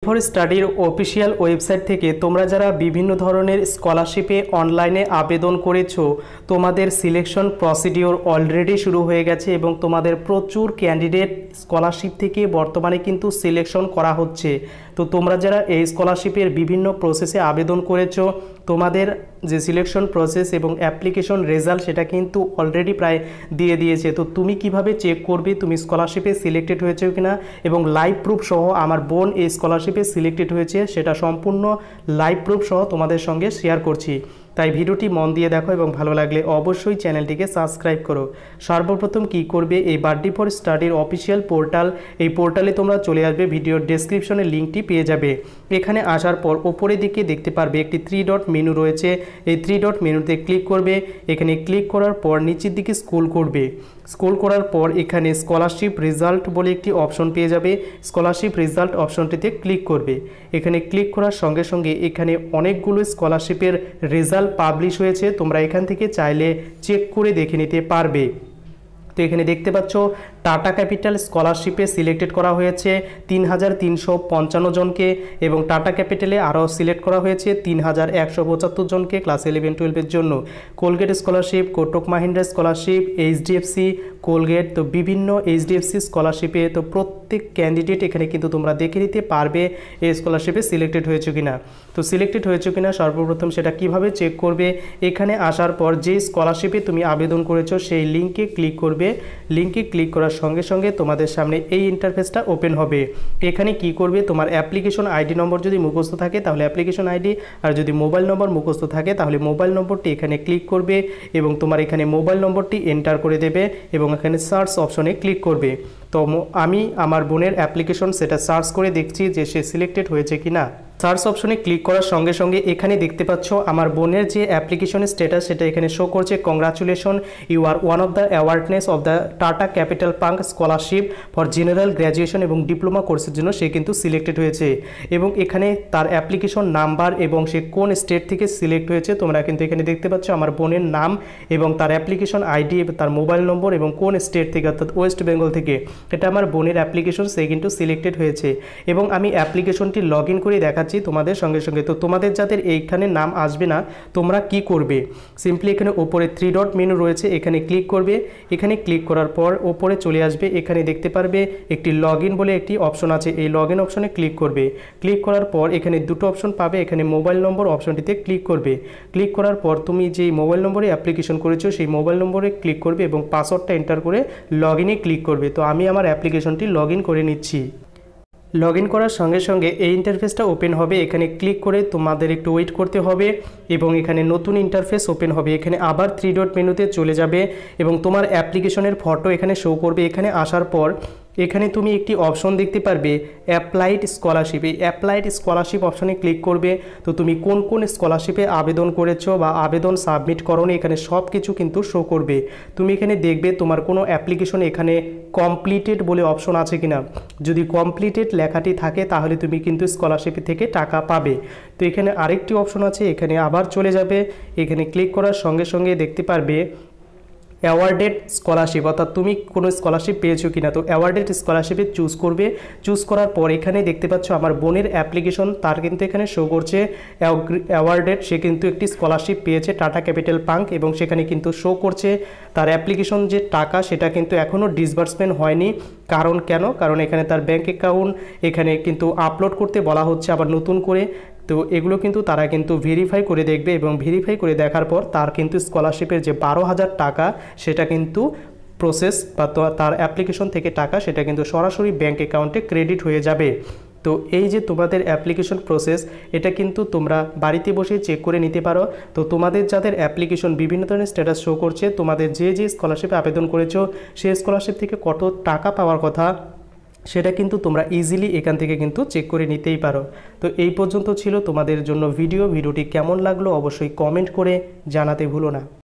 For স্টাডির official website থেকে তোমরা যারা বিভিন্ন ধরনের স্কলারশিপে অনলাইনে আবেদন করেছো, তোমাদের সিলেকশন প্রসিডিওর অলরেডি শুরু হয়ে গেছে এবং তোমাদের প্রচুর ক্যান্ডিডেট স্কলারশিপ থেকে বর্তমানে কিন্তু সিলেকশন করা হচ্ছে। তো তোমরা যারা এই স্কলারশিপের বিভিন্ন প্রসেসে আবেদন করেছো, তোমাদের যে সিলেকশন প্রসেস এবং অ্যাপ্লিকেশন রেজাল্ট সেটা কিন্তু অলরেডি প্রায় দিয়ে দিয়েছে। তো তুমি কিভাবে চেক করবে তুমি স্কলারশিপে সিলেক্টেড হয়েছে কিনা, এবং লাইভ প্রুফ সহ আমার বোন এই স্কলারশিপে সিলেক্টেড হয়েছে সেটা সম্পূর্ণ লাইভ প্রুফ সহ তোমাদের সঙ্গে শেয়ার করছি। তাই ভিডিওটি মন দিয়ে দেখো এবং ভালো লাগলে অবশ্যই চ্যানেলটিকে সাবস্ক্রাইব করো। সর্বপ্রথম কি করবে, এই বাড্ডি ফর স্টাডির অফিসিয়াল পোর্টাল, এই পোর্টালে তোমরা চলে আসবে, ভিডিওর ডেসক্রিপশনে লিঙ্কটি পেয়ে যাবে। এখানে আসার পর ওপরের দিকে দেখতে পারবে একটি 3 ডট মেনু রয়েছে। এই 3 ডট মেনুতে ক্লিক করবে। এখানে ক্লিক করার পর নিচের দিকে স্ক্রল করবে। স্ক্রল করার পর এখানে স্কলারশিপ রেজাল্ট বলে একটি অপশন পেয়ে যাবে। স্কলারশিপ রেজাল্ট অপশনটিতে ক্লিক করবে। এখানে ক্লিক করার সঙ্গে সঙ্গে এখানে অনেকগুলো স্কলারশিপের রেজাল্ট পাবলিশ হয়েছে, তোমরা এখান থেকে চাইলে চেক করে দেখে নিতে পারবে। তো এখানে দেখতে পাচ্ছ টাটা ক্যাপিটাল স্কলারশিপে সিলেক্টেড করা হয়েছে 3355 জনকে, এবং টাটা ক্যাপিটালে আরও সিলেক্ট করা হয়েছে 3175 জনকে ক্লাস 11-12-এর জন্য। Colgate scholarship, Kotak Mahindra scholarship, HDFC, Colgate, তো বিভিন্ন এইচডিএফসি স্কলারশিপে তো প্রত্যেক ক্যান্ডিডেট এখানে কিন্তু তোমরা দেখে নিতে পারবে এই স্কলারশিপে সিলেক্টেড হয়েছে কিনা। তো সিলেক্টেড হয়েছে কিনা সর্বপ্রথম সেটা কিভাবে চেক করবে, এখানে আসার পর যে স্কলারশিপে তুমি আবেদন করেছো সেই লিঙ্কে ক্লিক করবে। লিঙ্কে ক্লিক করার সঙ্গে সঙ্গে তোমাদের সামনে এই ইন্টারফেসটা ওপেন হবে। এখানে কি করবে, তোমার অ্যাপ্লিকেশন আইডি নম্বর যদি মুখস্থ থাকে তাহলে অ্যাপ্লিকেশন আইডি, আর যদি মোবাইল নম্বর মুখস্থ থাকে তাহলে মোবাইল নম্বরটি এখানে ক্লিক করবে এবং তোমার এখানে মোবাইল নম্বরটি এন্টার করে দেবে এবং এখানে সার্চ অপশনে ক্লিক করবে। তো আমি আমার বোনের অ্যাপ্লিকেশন সেটা সার্চ করে দেখছি যে সে সিলেক্টেড হয়েছে কিনা। সার্চ অপশনে ক্লিক করার সঙ্গে সঙ্গে এখানে দেখতে পাচ্ছ আমার বোনের যে অ্যাপ্লিকেশনের স্ট্যাটাস সেটা এখানে শো করছে, congratulation, you are one of the awardees of the Tata Capital Pankh scholarship for general graduation এবং ডিপ্লোমা কোর্সের জন্য সে কিন্তু সিলেক্টেড হয়েছে। এবং এখানে তার অ্যাপ্লিকেশন নাম্বার এবং সে কোন স্টেট থেকে সিলেক্ট হয়েছে তোমরা কিন্তু এখানে দেখতে পাচ্ছ, আমার বোনের নাম এবং তার অ্যাপ্লিকেশন আইডি, তার মোবাইল নম্বর এবং কোন স্টেট থেকে, অর্থাৎ ওয়েস্ট বেঙ্গল থেকে। এটা আমার বোনের অ্যাপ্লিকেশন, সে কিন্তু সিলেক্টেড হয়েছে। এবং আমি অ্যাপ্লিকেশনটি লগ ইন করে দেখাচ্ছি তোমাদের সঙ্গে সঙ্গে। তো তোমাদের যাদের এইখানে নাম আসবে না তোমরা কি করবে, সিম্পলি এখানে ওপরে 3 ডট মেনু রয়েছে, এখানে ক্লিক করবে। এখানে ক্লিক করার পর ওপরে চলে আসবে, এখানে দেখতে পারবে একটি লগ ইন বলে একটি অপশন আছে, এই লগ ইন অপশনে ক্লিক করবে। ক্লিক করার পর এখানে দুটো অপশন পাবে, এখানে মোবাইল নম্বর অপশনটিতে ক্লিক করবে। ক্লিক করার পর তুমি যেই মোবাইল নম্বরে অ্যাপ্লিকেশন করেছো সেই মোবাইল নম্বরে ক্লিক করবে এবং পাসওয়ার্ডটা এন্টার করে লগ ইনে ক্লিক করবে। তো আমি আমার অ্যাপ্লিকেশনটি লগ ইন করে নিচ্ছি। লগ ইন করার সঙ্গে সঙ্গে এই ইন্টারফেসটা ওপেন হবে। এখানে ক্লিক করে তোমাদের একটু ওয়েট করতে হবে এবং এখানে নতুন ইন্টারফেস ওপেন হবে। এখানে আবার 3 ডট মেনুতে চলে যাবে এবং তোমার অ্যাপ্লিকেশনের ফটো এখানে শো করবে। এখানে আসার পর এখানে তুমি একটি অপশন দেখতে পারবে অ্যাপ্লাইড স্কলারশিপ, এই অ্যাপ্লাইড স্কলারশিপ অপশনে ক্লিক করবে। তো তুমি কোন কোন স্কলারশিপে আবেদন করেছো বা আবেদন সাবমিট করোনি এখানে সব কিছু কিন্তু শো করবে। তুমি এখানে দেখবে তোমার কোনো অ্যাপ্লিকেশন এখানে কমপ্লিটেড বলে অপশন আছে কিনা, যদি কমপ্লিটেড লেখাটি থাকে তাহলে তুমি কিন্তু স্কলারশিপ থেকে টাকা পাবে। তো এখানে আরেকটি অপশন আছে, এখানে আবার চলে যাবে। এখানে ক্লিক করার সঙ্গে সঙ্গে দেখতে পারবে অ্যাওয়ার্ডেড স্কলারশিপ, অর্থাৎ তুমি কোনো স্কলারশিপ পেয়েছো কিনা। তো অ্যাওয়ার্ডেড স্কলারশিপে চুজ করবে। চুজ করার পর এখানে দেখতে পাচ্ছ আমার বোনের অ্যাপ্লিকেশন, তার কিন্তু এখানে শো করছে অ্যাওয়ার্ডেড, সে কিন্তু একটি স্কলারশিপ পেয়েছে টাটা ক্যাপিটাল পাঙ্ক, এবং সেখানে কিন্তু শো করছে তার অ্যাপ্লিকেশন যে টাকা সেটা কিন্তু এখনও ডিসবার্সমেন্ট হয়নি। কারণ কেন, কারণ এখানে তার ব্যাঙ্ক অ্যাকাউন্ট এখানে কিন্তু আপলোড করতে বলা হচ্ছে আবার নতুন করে। তো এগুলো কিন্তু তারা কিন্তু ভেরিফাই করে দেখবে এবং ভেরিফাই করে দেখার পর তার কিন্তু স্কলারশিপের যে 12,000 টাকা সেটা কিন্তু প্রসেস বা তার অ্যাপ্লিকেশন থেকে টাকা সেটা কিন্তু সরাসরি ব্যাঙ্ক অ্যাকাউন্টে ক্রেডিট হয়ে যাবে। তো এই যে তোমাদের অ্যাপ্লিকেশন প্রসেস এটা কিন্তু তোমরা বাড়িতে বসে চেক করে নিতে পারো। তো তোমাদের যাদের অ্যাপ্লিকেশন বিভিন্ন ধরনের স্ট্যাটাস শো করছে, তোমাদের যে যে স্কলারশিপে আবেদন করেছো সেই স্কলারশিপ থেকে কত টাকা পাওয়ার কথা সেটা কিন্তু তোমরা ইজিলি এখান থেকে কিন্তু চেক করে নিতেই পারো। তো এই পর্যন্ত ছিল তোমাদের জন্য ভিডিওটি কেমন লাগলো অবশ্যই কমেন্ট করে জানাতে ভুলো না।